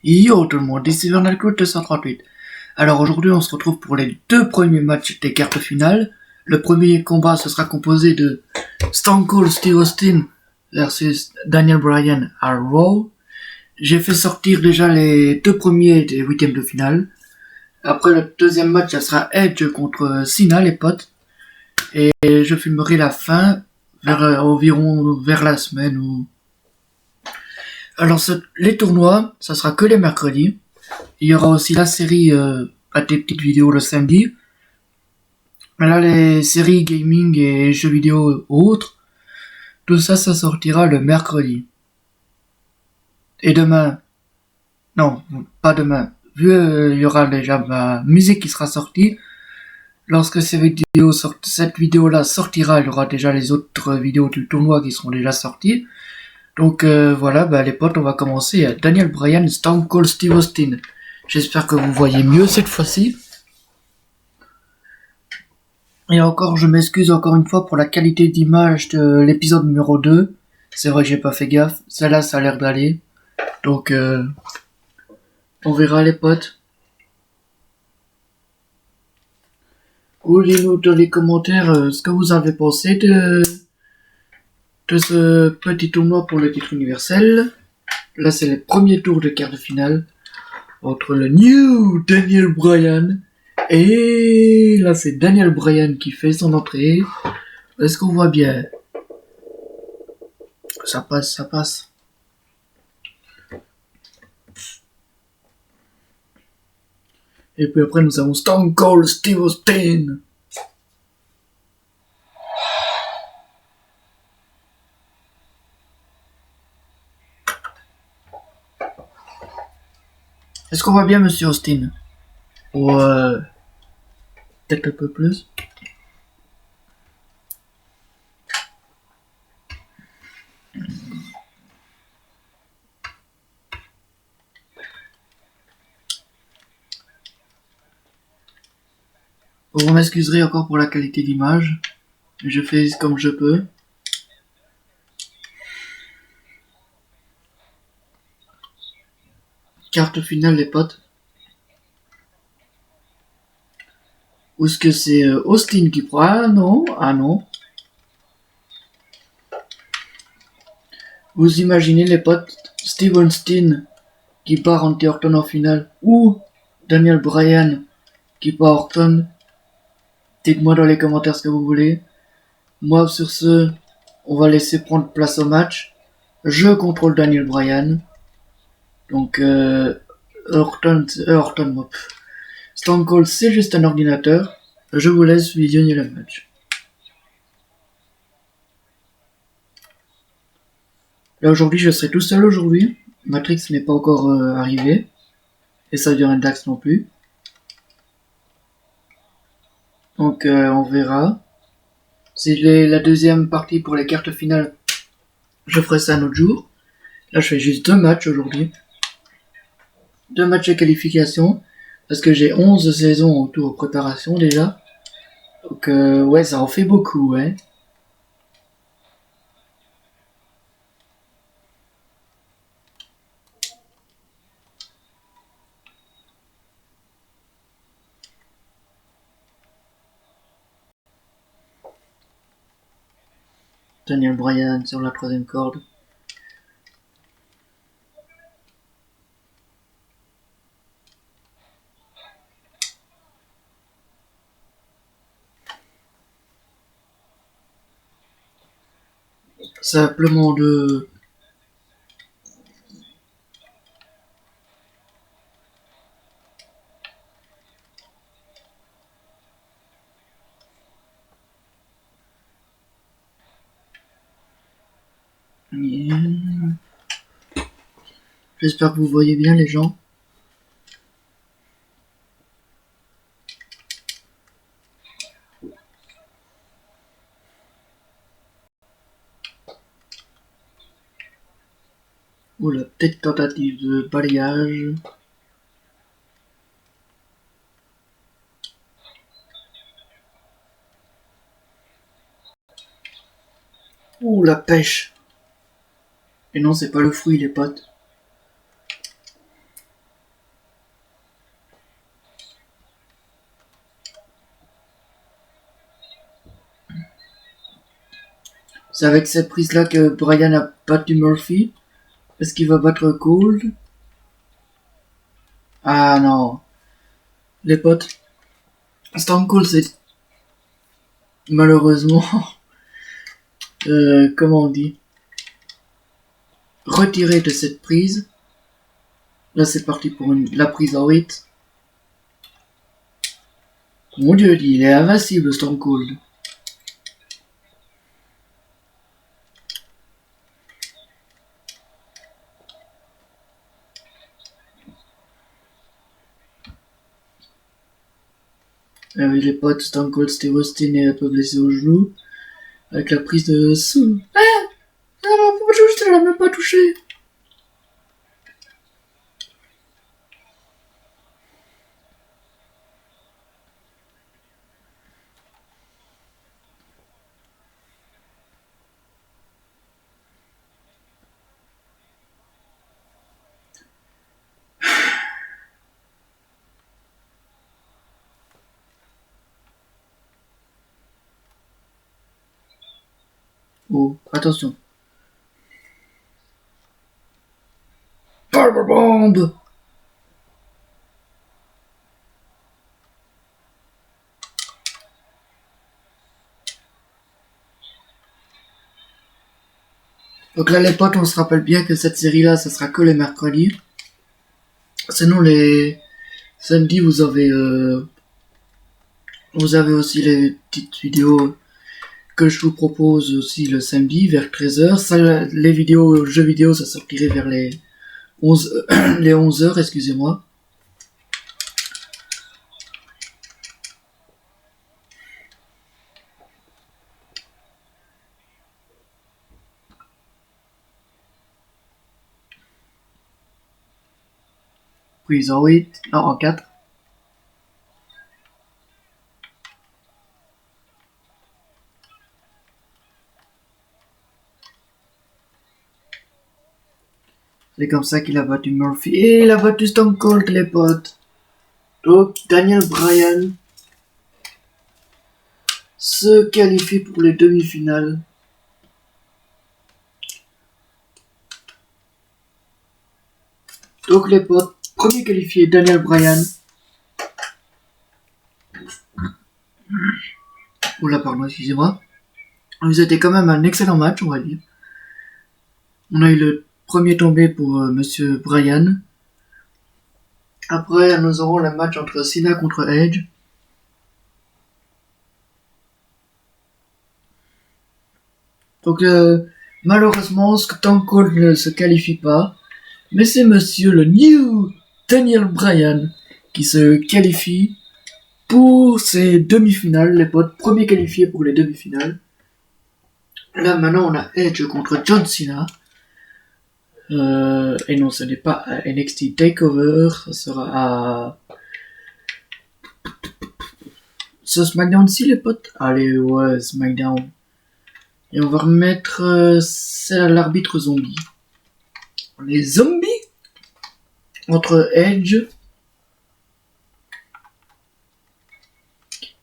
Yo tout le monde, ici Vernalcode 238. Alors aujourd'hui on se retrouve pour les deux premiers matchs des quarts finales. Le premier combat ce sera composé de Stone Cold Steve Austin versus Daniel Bryan à Raw. J'ai fait sortir déjà les deux premiers des huitièmes de finale. Après le deuxième match ça sera Edge contre Cena les potes. Et je filmerai la fin vers environ vers la semaine où... Alors les tournois ça sera que les mercredis. Il y aura aussi la série à des petites vidéos le samedi. Là, les séries gaming et jeux vidéo autres, tout ça, ça sortira le mercredi. Et demain, non, pas demain, vu il y aura déjà ma musique qui sera sortie. Lorsque cette vidéo-là sortira, il y aura déjà les autres vidéos du tournoi qui seront déjà sorties. Donc voilà, les potes, on va commencer à Daniel Bryan, Stone Cold Steve Austin. J'espère que vous voyez mieux cette fois-ci. Et encore, je m'excuse encore une fois pour la qualité d'image de l'épisode numéro 2. C'est vrai que j'ai pas fait gaffe. Celle-là, ça a l'air d'aller. Donc, on verra les potes. Ou dites-nous dans les commentaires ce que vous avez pensé de ce petit tournoi pour le titre universel. Là, c'est le premier tour de quart de finale entre le New Daniel Bryan et là, c'est Daniel Bryan qui fait son entrée. Est-ce qu'on voit bien? Ça passe, ça passe. Et puis après, nous avons Stone Cold Steve Austin. Est-ce qu'on voit bien Monsieur Austin? Ou peut-être un peu plus. Vous m'excuserez encore pour la qualité d'image. Je fais comme je peux. Carte finale les potes. Ou est-ce que c'est Austin qui prend? Ah non, ah non. Vous imaginez les potes Steve Austin qui part Randy Orton en finale ou Daniel Bryan qui part Orton? Dites-moi dans les commentaires ce que vous voulez. Moi sur ce, on va laisser prendre place au match. Je contrôle Daniel Bryan. Donc Orton, Stone Cold c'est juste un ordinateur. Je vous laisse visionner le match. Là aujourd'hui je serai tout seul aujourd'hui. Matrix n'est pas encore arrivé. Et ça vient Dax non plus. Donc on verra. Si j'ai la deuxième partie pour les cartes finales, je ferai ça un autre jour. Là je fais juste deux matchs aujourd'hui. Deux matchs de qualification. Parce que j'ai 11 saisons en tour de préparation déjà. Donc ouais, ça en fait beaucoup, ouais. Daniel Bryan sur la troisième corde. Simplement de... J'espère que vous voyez bien les gens. Oula, peut-être tentative de balayage. Ouh, la pêche. Et non, c'est pas le fruit, les potes. C'est avec cette prise-là que Bryan a battu Murphy. Est-ce qu'il va battre Gold? Ah non. Les potes. Stone Cold, c'est malheureusement, comment on dit, retiré de cette prise. Là, c'est parti pour la prise en 8. Mon dieu, il est invincible, Stone Cold. Ah oui, les potes, Stone Cold Steve Austin est un peu blessé au genou. Avec la prise de Soul. Ah, je l'ai même pas touché. Oh, attention. Powerbomb. Donc là, les potes, on se rappelle bien que cette série-là, ça sera que les mercredis. Sinon, les samedis, vous avez aussi les petites vidéos que je vous propose aussi le samedi vers 13h. Ça, les vidéos, jeux vidéo, ça sortirait vers les 11, les 11h, excusez-moi. Prise en 8, non, en 4. C'est comme ça qu'il a battu Murphy. Et il a battu Stone Cold, les potes. Donc, Daniel Bryan se qualifie pour les demi-finales. Donc, les potes, premier qualifié, Daniel Bryan. Oula, pardon, excusez-moi. Vous étiez quand même un excellent match, on va dire. On a eu le premier tombé pour Monsieur Bryan. Après, nous aurons le match entre Cena contre Edge. Donc, malheureusement, Stone Cold ne se qualifie pas. Mais c'est Monsieur le New Daniel Bryan qui se qualifie pour ces demi-finales. Les potes, premier qualifié pour les demi-finales. Là, maintenant, on a Edge contre John Cena. Et non, ce n'est pas à NXT TakeOver, ça sera à... Ce SmackDown-ci, les potes? Allez, ouais, SmackDown. Et on va remettre l'arbitre zombie. Les zombies entre Edge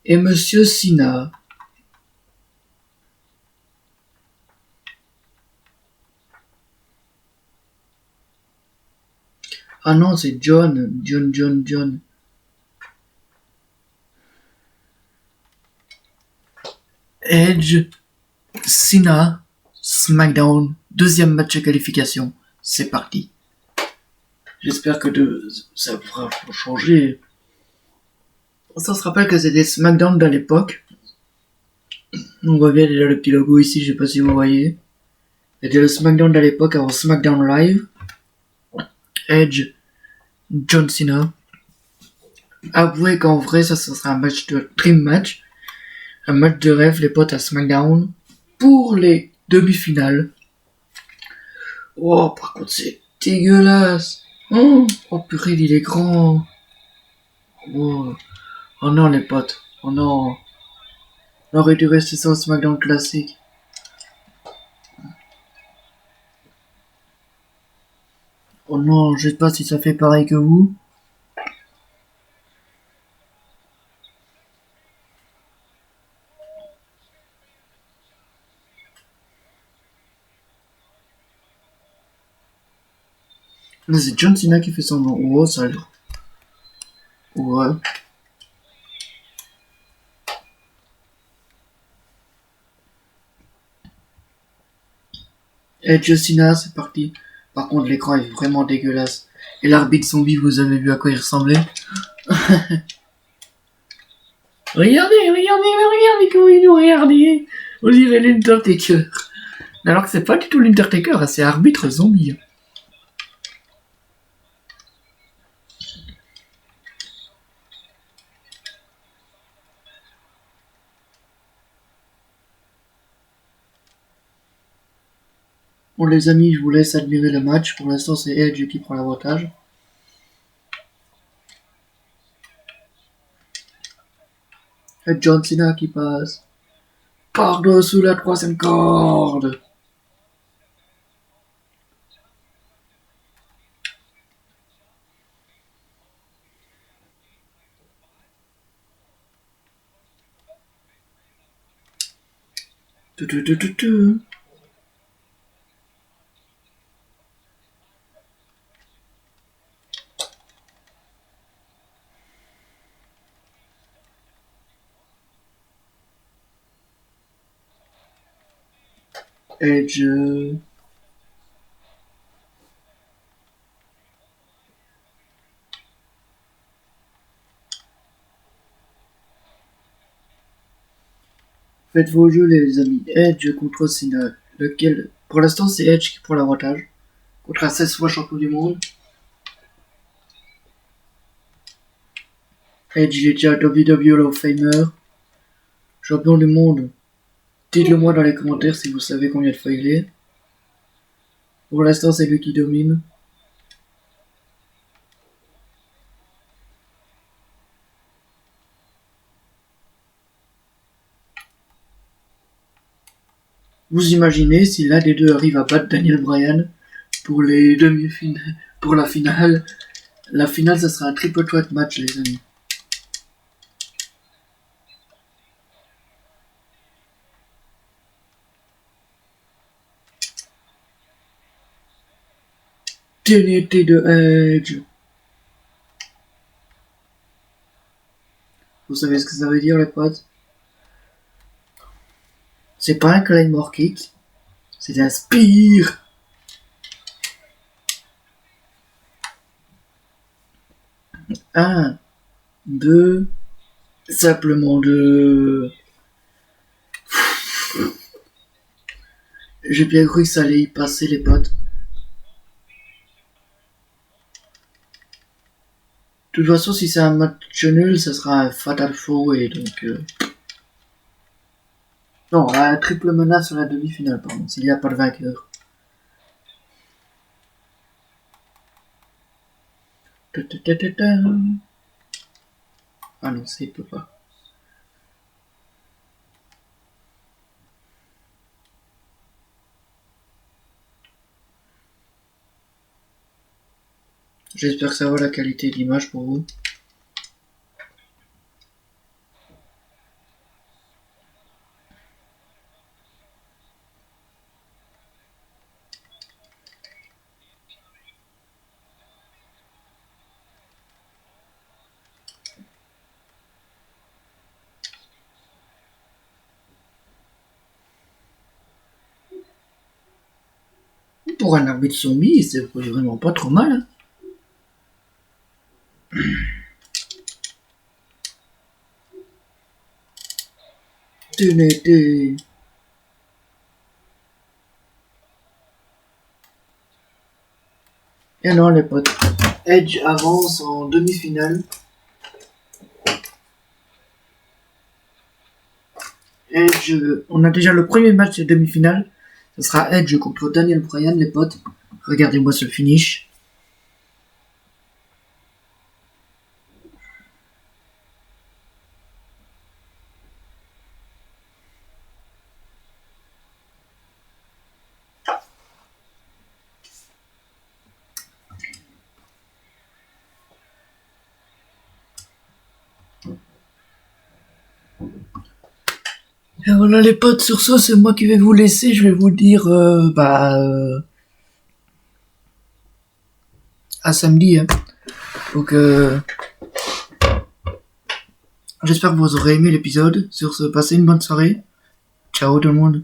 et Monsieur Cena. Ah non, c'est John. Edge, Cena, SmackDown, deuxième match de qualification. C'est parti. J'espère que ça va changer. On se rappelle que c'était SmackDown de l'époque. On voit bien déjà le petit logo ici, je sais pas si vous voyez. C'était le SmackDown de l'époque avant SmackDown Live. Edge, John Cena. Avouez qu'en vrai, ça sera un match de dream match. Un match de rêve, les potes, à SmackDown. Pour les demi-finales. Oh, par contre, c'est dégueulasse. Oh purée, il est grand. Oh non, les potes. Oh non. On aurait dû rester sur SmackDown classique. Oh non, je sais pas si ça fait pareil que vous. Là, c'est John Cena qui fait son nom. Oh, ça a l'air. Ouais. Et John Cena, c'est parti. Par contre, l'écran est vraiment dégueulasse. Et l'arbitre zombie, vous avez vu à quoi il ressemblait? Regardez comment il nous regarde. On dirait l'Undertaker. Alors que c'est pas du tout l'Undertaker, c'est arbitre zombie. Bon les amis, je vous laisse admirer le match. Pour l'instant, c'est Edge qui prend l'avantage. Et John Cena qui passe par-dessous la troisième corde. Edge. Faites vos jeux les amis. Edge contre Cena. Lequel? Pour l'instant, c'est Edge qui prend l'avantage. Contre un 16 fois champion du monde. Edge il est déjà WWE Hall of Famer. Champion du monde. Dites-le moi dans les commentaires si vous savez combien de fois il est. Pour l'instant, c'est lui qui domine. Vous imaginez si l'un des deux arrive à battre Daniel Bryan pour les demi-finales, pour la finale. La finale, ça sera un triple threat match, les amis. TNT de Edge. Vous savez ce que ça veut dire, les potes? C'est pas un Claymore Kick, c'est un Spear. Un, deux, simplement deux. J'ai bien cru que ça allait y passer, les potes. De toute façon, si c'est un match nul, ça sera un Fatal 4-Way, donc... Non, un triple menace sur la demi-finale, pardon, s'il n'y a pas de vainqueur. Ah non, ça il peut pas. J'espère que ça va la qualité d'image pour vous. Pour un arbitre zombie, c'est vraiment pas trop mal. Hein. TNT. Et non, les potes. Edge avance en demi-finale. Edge, on a déjà le premier match de demi-finale. Ce sera Edge contre Daniel Bryan, les potes. Regardez-moi ce finish. Et voilà les potes, sur ce, c'est moi qui vais vous laisser. Je vais vous dire, à samedi. Hein. Donc, j'espère que vous aurez aimé l'épisode. Sur ce, passez une bonne soirée. Ciao tout le monde.